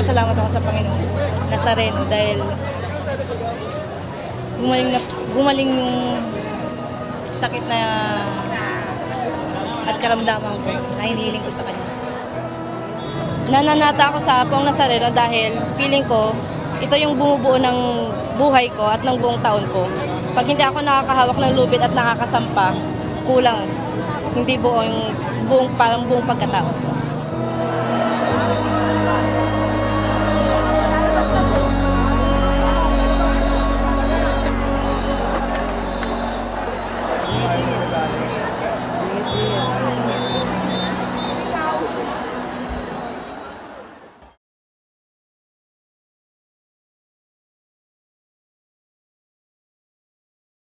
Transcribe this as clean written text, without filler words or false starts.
nagpapasalamat ako sa Panginoon Nazareno dahil gumaling yung sakit na at karamdaman ko na hinihiling ko sa Kanya. Nananata ako sa Poong Nazareno dahil feeling ko ito yung bumubuo ng buhay ko at ng buong taon ko. Pag hindi ako nakakahawak ng lubid at nakakasampa, kulang. Hindi parang buong pagkatao.